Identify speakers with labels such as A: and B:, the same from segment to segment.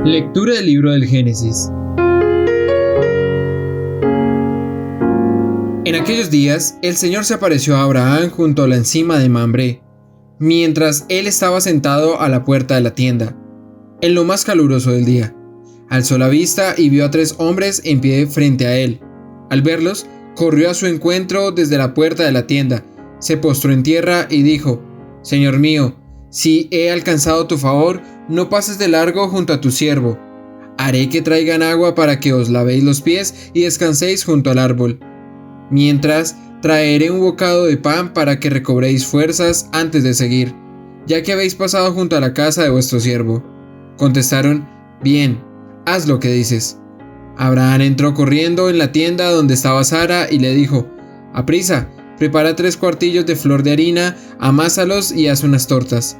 A: Lectura del libro del Génesis. En aquellos días, el Señor se apareció a Abraham junto a la encima de Mambré, mientras él estaba sentado a la puerta de la tienda, en lo más caluroso del día. Alzó la vista y vio a 3 hombres en pie frente a él. Al verlos, corrió a su encuentro desde la puerta de la tienda, se postró en tierra y dijo: Señor mío, si he alcanzado tu favor, no pases de largo junto a tu siervo. Haré que traigan agua para que os lavéis los pies y descanséis junto al árbol. Mientras, traeré un bocado de pan para que recobréis fuerzas antes de seguir, ya que habéis pasado junto a la casa de vuestro siervo. Contestaron: Bien, haz lo que dices. Abraham entró corriendo en la tienda donde estaba Sara y le dijo: Aprisa, prepara 3 cuartillos de flor de harina, amásalos y haz unas tortas.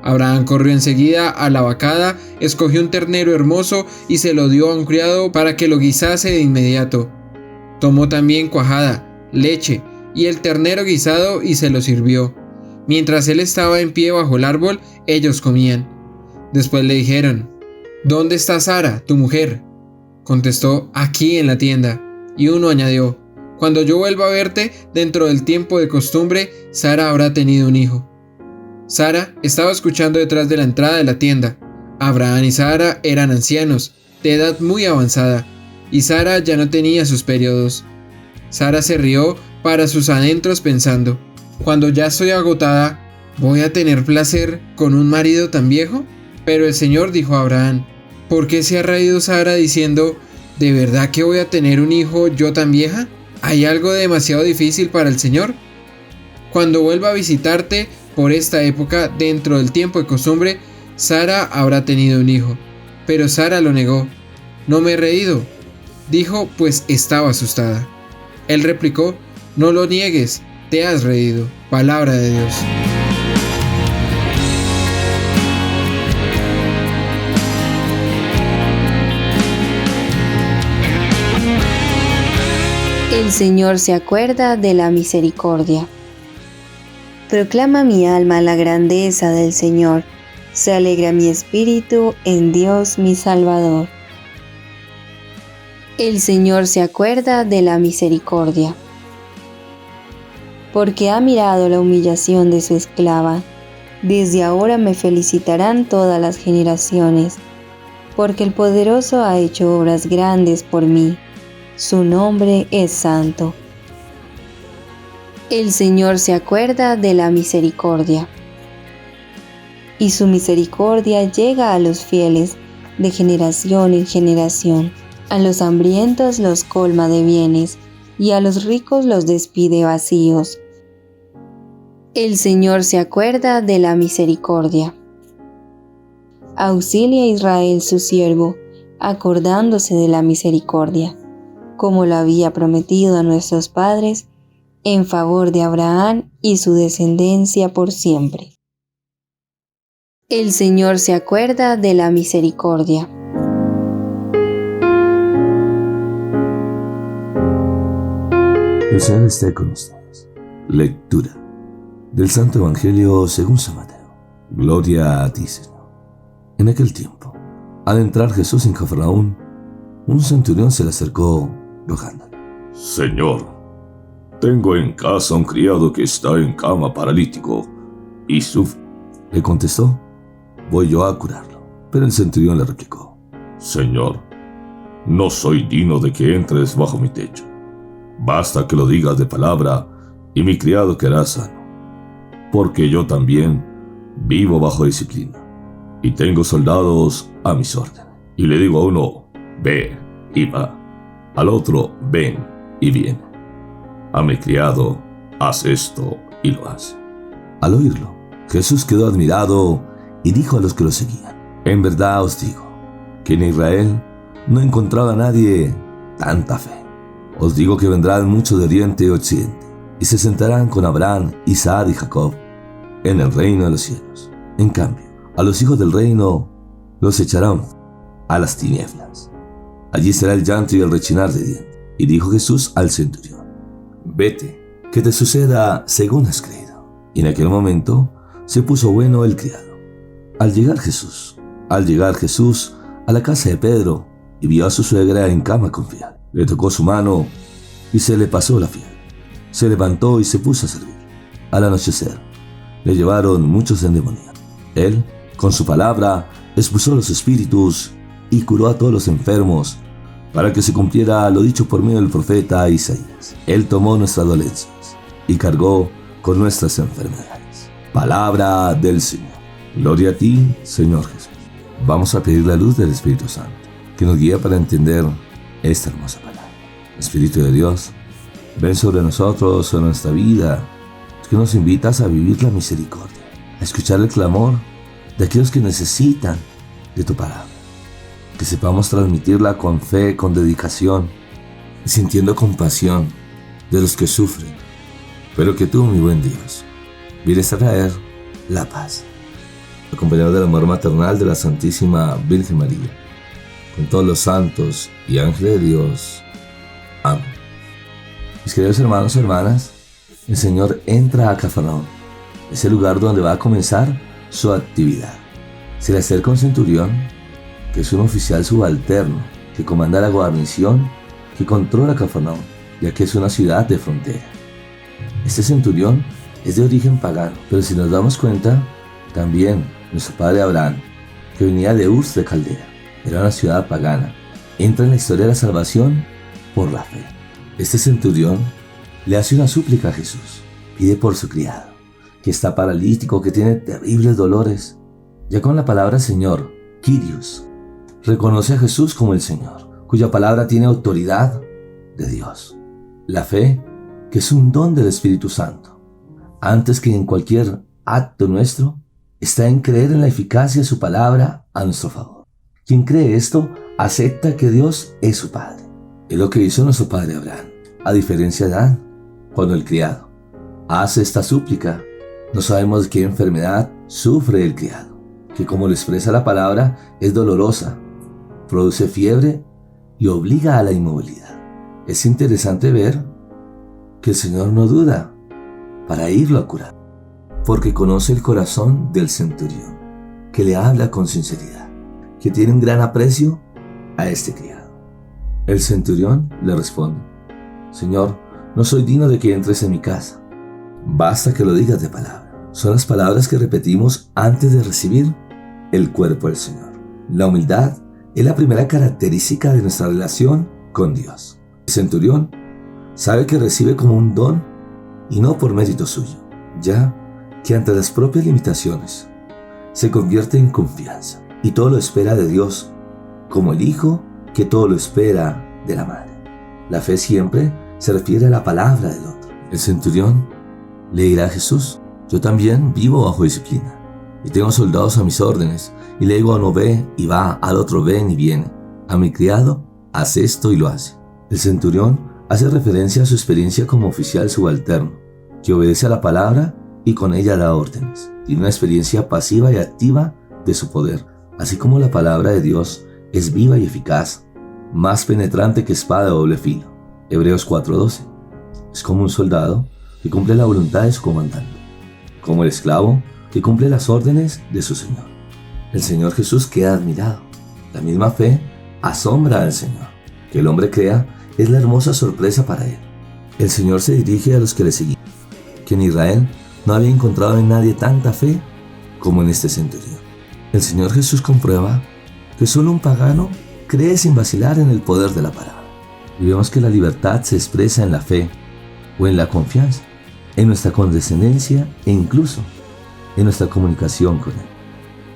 A: Abraham corrió enseguida a la vacada, escogió un ternero hermoso y se lo dio a un criado para que lo guisase de inmediato. Tomó también cuajada, leche y el ternero guisado y se lo sirvió. Mientras él estaba en pie bajo el árbol, ellos comían. Después le dijeron: ¿Dónde está Sara, tu mujer? Contestó: Aquí en la tienda. Y uno añadió: Cuando yo vuelva a verte, dentro del tiempo de costumbre, Sara habrá tenido un hijo. Sara estaba escuchando detrás de la entrada de la tienda. Abraham y Sara eran ancianos, de edad muy avanzada, y Sara ya no tenía sus periodos. Sara se rió para sus adentros pensando: Cuando ya estoy agotada, ¿voy a tener placer con un marido tan viejo? Pero el Señor dijo a Abraham: ¿Por qué se ha reído Sara diciendo: ¿De verdad que voy a tener un hijo yo tan vieja? ¿Hay algo demasiado difícil para el Señor? Cuando vuelva a visitarte por esta época, dentro del tiempo de costumbre, Sara habrá tenido un hijo. Pero Sara lo negó. No me he reído, dijo, pues estaba asustada. Él replicó: No lo niegues, te has reído. Palabra de Dios.
B: El Señor se acuerda de la misericordia. Proclama mi alma la grandeza del Señor. Se alegra mi espíritu en Dios mi Salvador. El Señor se acuerda de la misericordia. Porque ha mirado la humillación de su esclava. Desde ahora me felicitarán todas las generaciones, porque el Poderoso ha hecho obras grandes por mí. Su nombre es santo. El Señor se acuerda de la misericordia. Y su misericordia llega a los fieles de generación en generación. A los hambrientos los colma de bienes, y a los ricos los despide vacíos. El Señor se acuerda de la misericordia. Auxilia a Israel su siervo, acordándose de la misericordia, como lo había prometido a nuestros padres, en favor de Abraham y su descendencia por siempre. El Señor se acuerda de la misericordia.
C: El Señor esté con ustedes. Lectura del Santo Evangelio según San Mateo. Gloria a ti, Señor. En aquel tiempo, al entrar Jesús en Cafarnaúm, un centurión se le acercó rogándole:
D: Señor, tengo en casa un criado que está en cama paralítico y sufre.
C: Le contestó: Voy yo a curarlo. Pero el centurión le replicó:
D: Señor, no soy digno de que entres bajo mi techo. Basta que lo digas de palabra y mi criado quedará sano, porque yo también vivo bajo disciplina y tengo soldados a mis órdenes. Y le digo a uno: ve, y va; al otro: ven, y viene; a mi criado: haz esto, y lo hace.
C: Al oírlo, Jesús quedó admirado y dijo a los que lo seguían: En verdad os digo que en Israel no he encontrado a nadie tanta fe. Os digo que vendrán muchos de oriente y occidente y se sentarán con Abraham, Isaac y Jacob en el reino de los cielos. En cambio, a los hijos del reino los echarán a las tinieblas. Allí será el llanto y el rechinar de dientes. Y dijo Jesús al centurión: Vete, que te suceda según has creído. Y en aquel momento se puso bueno el criado. Al llegar Jesús a la casa de Pedro y vio a su suegra en cama con fiebre. Le tocó su mano y se le pasó la fiebre. Se levantó y se puso a servir. Al anochecer, le llevaron muchos endemoniados. Él, con su palabra, expulsó los espíritus y curó a todos los enfermos, para que se cumpliera lo dicho por medio del profeta Isaías. Él tomó nuestras dolencias y cargó con nuestras enfermedades. Palabra del Señor. Gloria a ti, Señor Jesús. Vamos a pedir la luz del Espíritu Santo, que nos guíe para entender esta hermosa palabra. Espíritu de Dios, ven sobre nosotros, sobre nuestra vida, que nos invitas a vivir la misericordia, a escuchar el clamor de aquellos que necesitan de tu palabra, que sepamos transmitirla con fe, con dedicación, y sintiendo compasión de los que sufren, pero que tú, mi buen Dios, vienes a traer la paz, acompañado del amor maternal de la Santísima Virgen María, con todos los santos y ángeles de Dios. Amén. Mis queridos hermanos y hermanas, el Señor entra a Cafarnaúm, ese lugar donde va a comenzar su actividad. Se le acerca un centurión, que es un oficial subalterno, que comanda la guarnición que controla Cafarnaúm, ya que es una ciudad de frontera. Este centurión es de origen pagano, pero si nos damos cuenta, también nuestro padre Abraham, que venía de Ur de Caldea, era una ciudad pagana, entra en la historia de la salvación por la fe. Este centurión le hace una súplica a Jesús, pide por su criado, que está paralítico, que tiene terribles dolores. Ya con la palabra Señor, Kyrios, reconoce a Jesús como el Señor, cuya palabra tiene autoridad de Dios. La fe, que es un don del Espíritu Santo, antes que en cualquier acto nuestro, está en creer en la eficacia de su palabra a nuestro favor. Quien cree esto, acepta que Dios es su Padre. Es lo que hizo nuestro padre Abraham. A diferencia de Adán, cuando el criado hace esta súplica, no sabemos de qué enfermedad sufre el criado, que como lo expresa la palabra, es dolorosa, produce fiebre y obliga a la inmovilidad. Es interesante ver que el Señor no duda para irlo a curar, porque conoce el corazón del centurión, que le habla con sinceridad, que tiene un gran aprecio a este criado. El centurión le responde: Señor, no soy digno de que entres en mi casa. Basta que lo digas de palabra. Son las palabras que repetimos antes de recibir el cuerpo del Señor. La humildad es la primera característica de nuestra relación con Dios. El centurión sabe que recibe como un don y no por mérito suyo, ya que ante las propias limitaciones se convierte en confianza y todo lo espera de Dios, como el hijo que todo lo espera de la madre. La fe siempre se refiere a la palabra del otro. El centurión le dirá a Jesús: yo también vivo bajo disciplina y tengo soldados a mis órdenes, y le digo a uno ve y va, al otro ven y viene, a mi criado hace esto y lo hace. El centurión hace referencia a su experiencia como oficial subalterno, que obedece a la palabra y con ella da órdenes. Tiene una experiencia pasiva y activa de su poder, así como la palabra de Dios es viva y eficaz, más penetrante que espada de doble filo. Hebreos 4:12. Es como un soldado que cumple la voluntad de su comandante, como el esclavo que cumple las órdenes de su Señor. El Señor Jesús queda admirado. La misma fe asombra al Señor. Que el hombre crea es la hermosa sorpresa para él. El Señor se dirige a los que le seguían, que en Israel no había encontrado en nadie tanta fe como en este centurión. El Señor Jesús comprueba que solo un pagano cree sin vacilar en el poder de la palabra. Y vemos que la libertad se expresa en la fe o en la confianza, en nuestra condescendencia e incluso en nuestra comunicación con Él.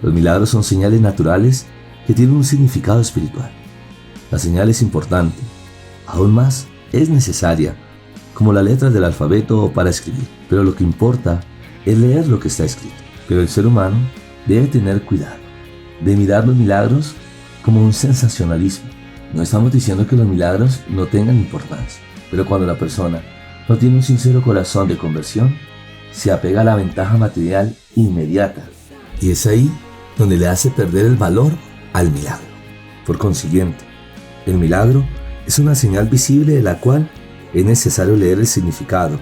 C: Los milagros son señales naturales que tienen un significado espiritual. La señal es importante, aún más es necesaria, como la letra del alfabeto para escribir, pero lo que importa es leer lo que está escrito. Pero el ser humano debe tener cuidado de mirar los milagros como un sensacionalismo. No estamos diciendo que los milagros no tengan importancia, pero cuando la persona no tiene un sincero corazón de conversión, se apega a la ventaja material inmediata, y es ahí donde le hace perder el valor al milagro. Por consiguiente, el milagro es una señal visible de la cual es necesario leer el significado,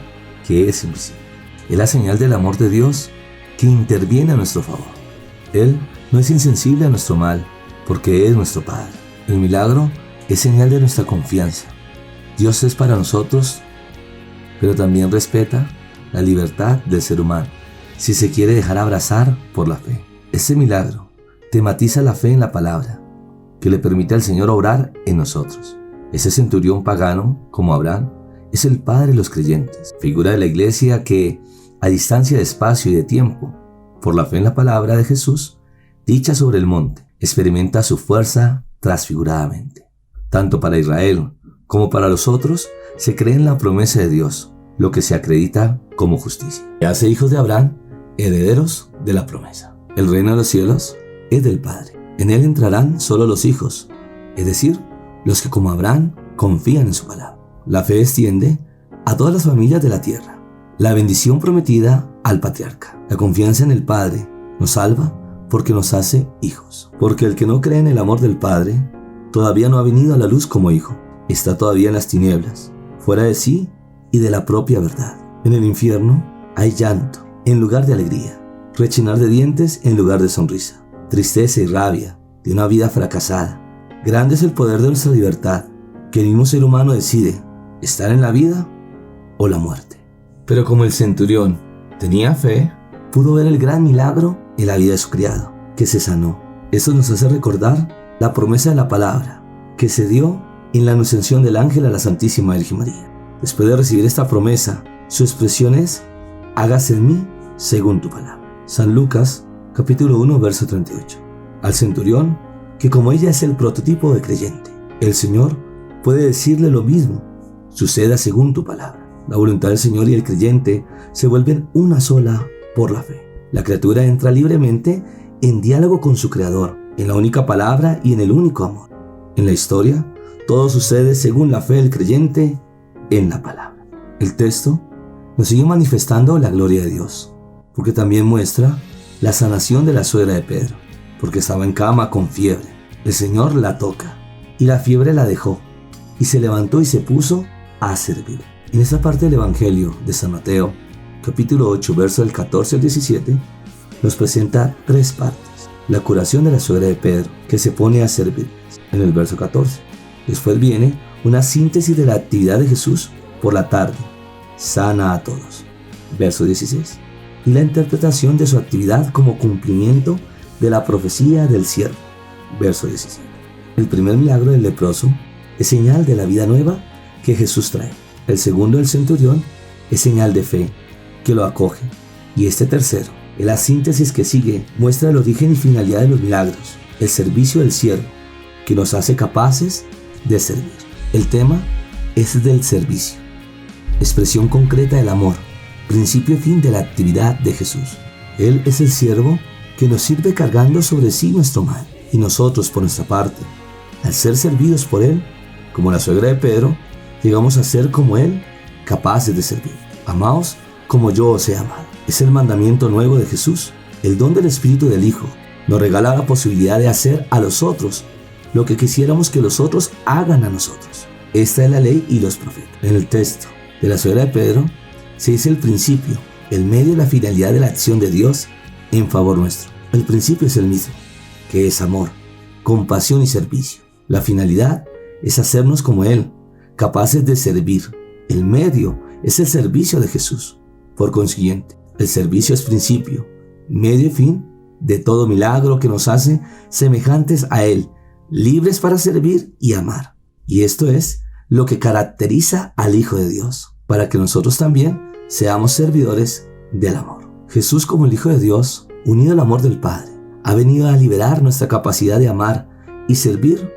C: que es invisible. Es la señal del amor de Dios que interviene a nuestro favor. Él no es insensible a nuestro mal, porque es nuestro Padre. El milagro es señal de nuestra confianza. Dios es para nosotros, pero también respeta la libertad del ser humano, si se quiere dejar abrazar por la fe. Este milagro tematiza la fe en la palabra, que le permite al Señor obrar en nosotros. Ese centurión pagano, como Abraham, es el Padre de los creyentes, figura de la iglesia que, a distancia de espacio y de tiempo, por la fe en la palabra de Jesús, dicha sobre el monte, experimenta su fuerza transfiguradamente. Tanto para Israel como para los otros, se cree en la promesa de Dios, lo que se acredita como justicia. Y hace hijos de Abraham, herederos de la promesa. El reino de los cielos es del Padre. En él entrarán solo los hijos, es decir, los que como Abraham confían en su palabra. La fe extiende a todas las familias de la tierra. La bendición prometida al patriarca. La confianza en el Padre nos salva porque nos hace hijos. Porque el que no cree en el amor del Padre todavía no ha venido a la luz como hijo. Está todavía en las tinieblas, fuera de sí y de la propia verdad. En el infierno hay llanto en lugar de alegría, rechinar de dientes en lugar de sonrisa, tristeza y rabia de una vida fracasada. Grande es el poder de nuestra libertad, que el mismo ser humano decide estar en la vida o la muerte. Pero como el centurión tenía fe, pudo ver el gran milagro en la vida de su criado, que se sanó. Esto nos hace recordar la promesa de la palabra, que se dio en la anunciación del ángel a la Santísima Virgen María. Después de recibir esta promesa, su expresión es: hágase en mí según tu palabra. San Lucas, capítulo 1, verso 38. Al centurión, que como ella es el prototipo de creyente, el Señor puede decirle lo mismo: suceda según tu palabra. La voluntad del Señor y el creyente se vuelven una sola por la fe. La criatura entra libremente en diálogo con su Creador, en la única palabra y en el único amor. En la historia, todo sucede según la fe del creyente en la palabra. El texto nos sigue manifestando la gloria de Dios, porque también muestra la sanación de la suegra de Pedro, porque estaba en cama con fiebre. El Señor la toca y la fiebre la dejó, y se levantó y se puso a servir. En esta parte del Evangelio de San Mateo, capítulo 8, verso del 14 al 17, nos presenta tres partes. La curación de la suegra de Pedro, que se pone a servir, en el verso 14. Después viene una síntesis de la actividad de Jesús por la tarde, sana a todos, verso 16. Y la interpretación de su actividad como cumplimiento de la profecía del siervo, verso 17. El primer milagro del leproso es señal de la vida nueva que Jesús trae. El segundo, del centurión, es señal de fe que lo acoge. Y este tercero, en la síntesis que sigue, muestra el origen y finalidad de los milagros, el servicio del siervo, que nos hace capaces de servir. El tema es del servicio, expresión concreta del amor, principio y fin de la actividad de Jesús. Él es el siervo que nos sirve cargando sobre sí nuestro mal, y nosotros, por nuestra parte, al ser servidos por Él, como la suegra de Pedro, llegamos a ser como Él, capaces de servir. Amaos como yo os he amado. Es el mandamiento nuevo de Jesús. El don del Espíritu del Hijo nos regala la posibilidad de hacer a los otros lo que quisiéramos que los otros hagan a nosotros. Esta es la ley y los profetas. En el texto de la suegra de Pedro se dice el principio, el medio y la finalidad de la acción de Dios en favor nuestro. El principio es el mismo, que es amor, compasión y servicio. La finalidad es hacernos como Él, capaces de servir. El medio es el servicio de Jesús. Por consiguiente, el servicio es principio, medio y fin de todo milagro que nos hace semejantes a Él, libres para servir y amar. Y esto es lo que caracteriza al Hijo de Dios, para que nosotros también seamos servidores del amor. Jesús, como el Hijo de Dios, unido al amor del Padre, ha venido a liberar nuestra capacidad de amar y servir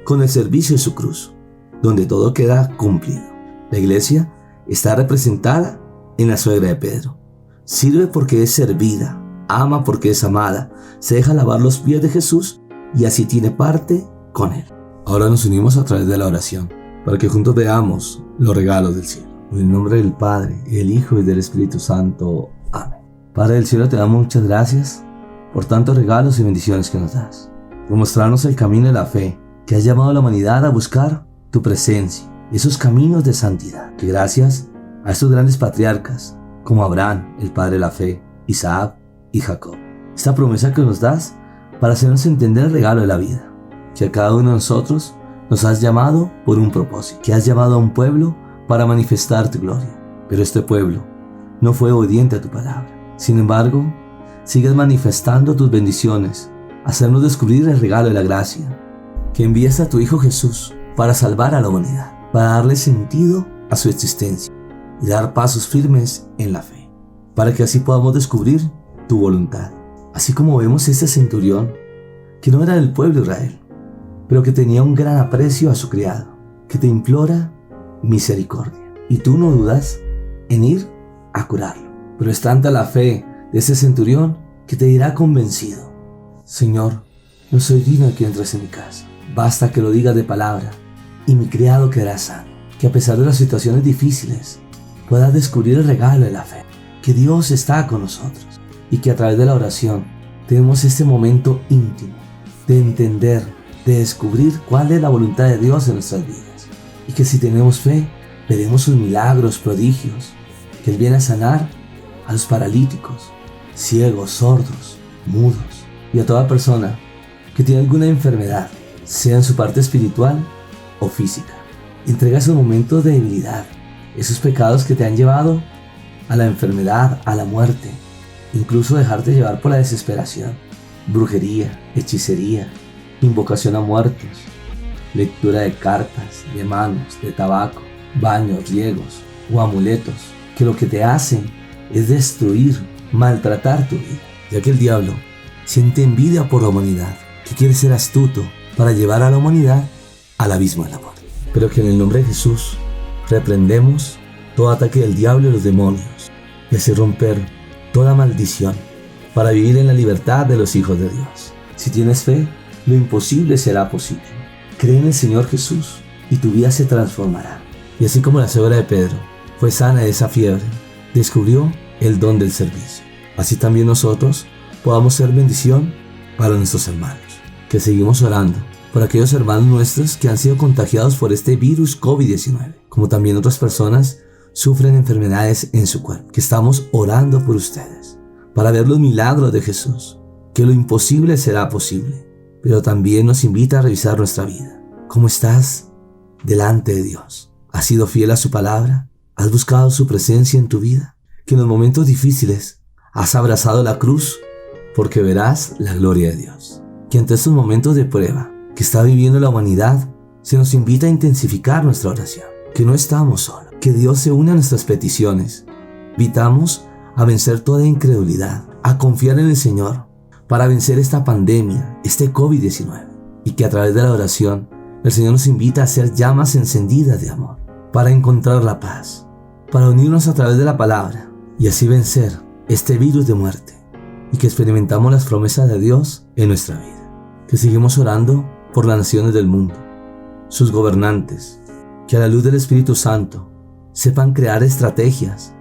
C: con el servicio de su cruz, donde todo queda cumplido. La iglesia está representada en la suegra de Pedro. Sirve porque es servida, ama porque es amada, se deja lavar los pies de Jesús y así tiene parte con Él. Ahora nos unimos a través de la oración para que juntos veamos los regalos del cielo. En el nombre del Padre, del Hijo y del Espíritu Santo. Amén. Padre del cielo, te damos muchas gracias por tantos regalos y bendiciones que nos das, por mostrarnos el camino de la fe, que has llamado a la humanidad a buscar tu presencia, esos caminos de santidad, que gracias a estos grandes patriarcas, como Abraham, el padre de la fe, Isaac y Jacob, esta promesa que nos das para hacernos entender el regalo de la vida, que a cada uno de nosotros nos has llamado por un propósito, que has llamado a un pueblo para manifestar tu gloria. Pero este pueblo no fue obediente a tu palabra. Sin embargo, sigues manifestando tus bendiciones, hacernos descubrir el regalo de la gracia, que envías a tu Hijo Jesús para salvar a la humanidad, para darle sentido a su existencia y dar pasos firmes en la fe, para que así podamos descubrir tu voluntad. Así como vemos este centurión, que no era del pueblo de Israel, pero que tenía un gran aprecio a su criado, que te implora misericordia, y tú no dudas en ir a curarlo. Pero es tanta la fe de ese centurión que te dirá convencido: Señor, no soy digno de que entres en mi casa. Basta que lo digas de palabra y mi criado quedará sano. Que a pesar de las situaciones difíciles puedas descubrir el regalo de la fe, que Dios está con nosotros y que a través de la oración tenemos este momento íntimo de entender, de descubrir cuál es la voluntad de Dios en nuestras vidas, y que si tenemos fe veremos sus milagros, prodigios, que Él viene a sanar a los paralíticos, ciegos, sordos, mudos, y a toda persona que tiene alguna enfermedad, sea en su parte espiritual o física. Entrega esos momentos de debilidad, esos pecados que te han llevado a la enfermedad, a la muerte, incluso dejarte llevar por la desesperación, brujería, hechicería, invocación a muertos, lectura de cartas, de manos, de tabaco, baños, riegos o amuletos, que lo que te hacen es destruir, maltratar tu vida, ya que el diablo siente envidia por la humanidad, que quiere ser astuto para llevar a la humanidad al abismo del amor. Pero que en el nombre de Jesús reprendemos todo ataque del diablo y los demonios, y así romper toda maldición para vivir en la libertad de los hijos de Dios. Si tienes fe, lo imposible será posible. Cree en el Señor Jesús y tu vida se transformará. Y así como la suegra de Pedro fue sana de esa fiebre, descubrió el don del servicio, así también nosotros podamos ser bendición para nuestros hermanos. Que seguimos orando por aquellos hermanos nuestros que han sido contagiados por este virus COVID-19, como también otras personas sufren enfermedades en su cuerpo, que estamos orando por ustedes para ver los milagros de Jesús, que lo imposible será posible, pero también nos invita a revisar nuestra vida. ¿Cómo estás delante de Dios? ¿Has sido fiel a su palabra? ¿Has buscado su presencia en tu vida? Que en los momentos difíciles has abrazado la cruz, porque verás la gloria de Dios. Que ante estos momentos de prueba que está viviendo la humanidad, se nos invita a intensificar nuestra oración, que no estamos solos, que Dios se une a nuestras peticiones. Invitamos a vencer toda incredulidad, a confiar en el Señor para vencer esta pandemia, este COVID-19, y que a través de la oración el Señor nos invita a ser llamas encendidas de amor, para encontrar la paz, para unirnos a través de la palabra y así vencer este virus de muerte, y que experimentamos las promesas de Dios en nuestra vida. Que seguimos orando por las naciones del mundo, sus gobernantes, que a la luz del Espíritu Santo sepan crear estrategias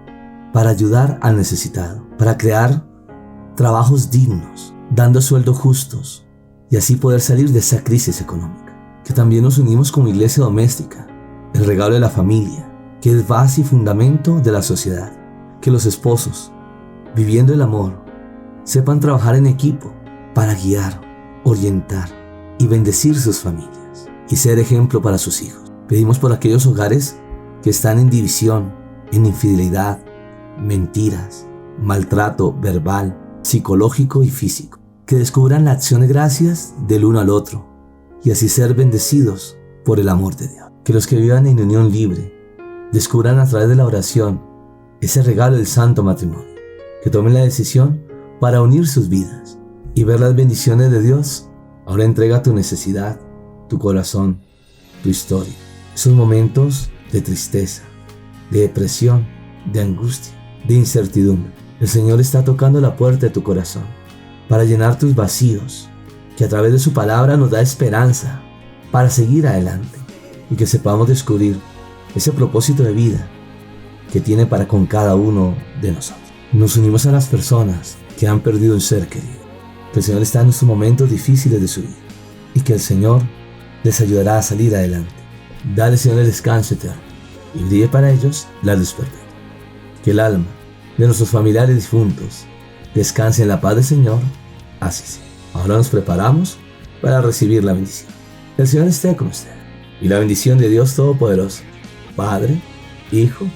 C: para ayudar al necesitado, para crear trabajos dignos, dando sueldos justos, y así poder salir de esa crisis económica. Que también nos unimos como iglesia doméstica, el regalo de la familia, que es base y fundamento de la sociedad. Que los esposos, viviendo el amor, sepan trabajar en equipo para guiar, orientar y bendecir sus familias y ser ejemplo para sus hijos. Pedimos por aquellos hogares que están en división, en infidelidad, mentiras, maltrato verbal, psicológico y físico, que descubran la acción de gracias del uno al otro y así ser bendecidos por el amor de Dios. Que los que vivan en unión libre descubran a través de la oración ese regalo del santo matrimonio, que tomen la decisión para unir sus vidas y ver las bendiciones de Dios. Ahora entrega tu necesidad, tu corazón, tu historia, esos momentos de tristeza, de depresión, de angustia, de incertidumbre. El Señor está tocando la puerta de tu corazón para llenar tus vacíos, que a través de su palabra nos da esperanza para seguir adelante y que sepamos descubrir ese propósito de vida que tiene para con cada uno de nosotros. Nos unimos a las personas que han perdido un ser querido, que el Señor está en estos momentos difíciles de su vida y que el Señor les ayudará a salir adelante. Dale, Señor, el descanso eterno y brille para ellos la luz perfecta. Que el alma de nuestros familiares difuntos descanse en la paz del Señor, así sea. Ahora nos preparamos para recibir la bendición. El Señor esté con usted. Y la bendición de Dios Todopoderoso, Padre, Hijo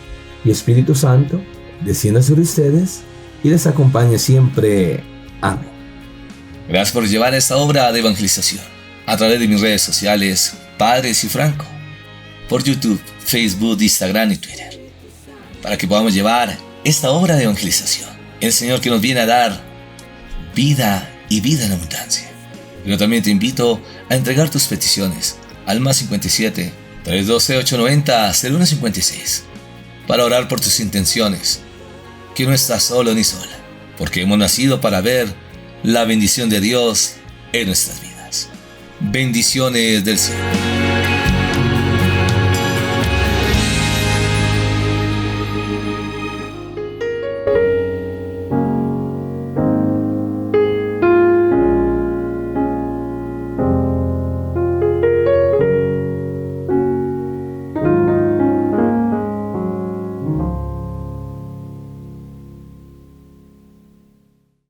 C: y Espíritu Santo, descienda sobre ustedes y les acompañe siempre. Amén.
E: Gracias por llevar esta obra de evangelización a través de mis redes sociales, Padres y Franco, por YouTube, Facebook, Instagram y Twitter, para que podamos llevar esta obra de evangelización. El Señor que nos viene a dar vida y vida en abundancia. Pero también te invito a entregar tus peticiones al más 57 312 890 0156 para orar por tus intenciones, que no estás solo ni sola, porque hemos nacido para ver la bendición de Dios en nuestras vidas. Bendiciones del cielo.